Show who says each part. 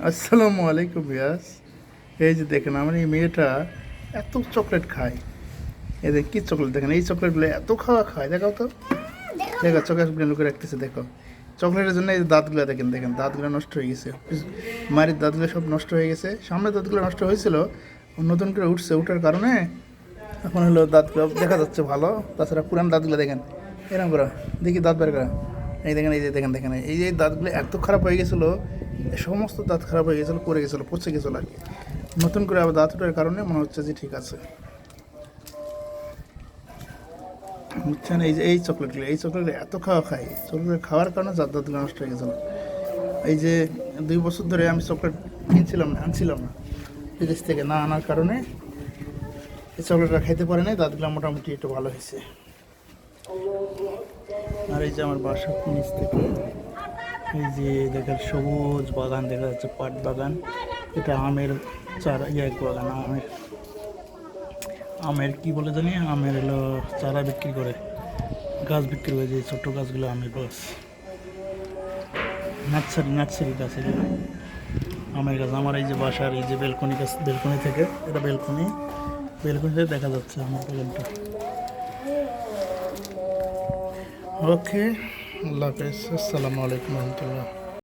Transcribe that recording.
Speaker 1: আসসালামু আলাইকুম ভিয়াস। এই যে দেখেন আমার এই মেয়েটা এত চকলেট খায়। এদের কি চকলেট দেখেন, এই চকলেটগুলো এত খাওয়া খায়, দেখাও তো। দেখো চকলেটগুলো লুকে রাখতেছে, দেখো। চকলেটের জন্য এই যে দাঁতগুলো দেখেন, দেখেন দাঁতগুলো নষ্ট হয়ে গেছে। মায়ের দাঁতগুলো সব নষ্ট হয়ে গেছে, সামনের দাঁতগুলো নষ্ট হয়েছিল, নতুন করে উঠছে, উঠার কারণে এখন হলো দাঁতগুলো দেখা যাচ্ছে ভালো। তাছাড়া পুরান দাঁতগুলো দেখেন এরকম করা, দেখি দাঁত বের করা। এই দেখেন, এই যে দেখেন, দেখেন এই যে দাঁতগুলো এত খারাপ হয়ে গেছিলো, সমস্ত দাঁত খারাপ হয়ে গেছিলো, পড়ে গেছিলো, পচে গেছিলো আর কি। নতুন করে আবার দাঁত ওঠার কারণে মনে হচ্ছে যে ঠিক আছে, বুঝছেন। এই চকলেটগুলো, এই চকলেটগুলো এত খাওয়া খাই, চকলেট খাওয়ার কারণে দাঁতগুলো নষ্ট হয়ে গেছিলো। এই যে 2 বছর ধরে আমি চকলেট কিনছিলাম না, আনছিলাম না বিদেশ থেকে, না আনার কারণে এই চকলেটটা খাইতে পারে নাই, দাঁতগুলো মোটামুটি একটু ভালো হয়েছে। আর এই যে আমার বাসার নিচ থেকে এই যে দেখেন সবুজ বাগান দেখা যাচ্ছে, পাট বাগান। এটা আমের চারা, বাগান, আমের আমের কি বলে জানি, আমের হলো চারা বিক্রি করে, গাছ বিক্রি করে, যে ছোট্ট গাছগুলো আমের গাছ, নার্সারি নার্সারি গাছ এগুলো আমের গাছ। আমার এই যে বাসার এই যে বেলকনি গাছ, বেলকনি থেকে, এটা বেলকনি, বেলকনি থেকে দেখা যাচ্ছে আমার বাগানটা। ওকে, আল্লাহ হাফেজ, আসসালামু আলাইকুম রহমতুল্লাহ।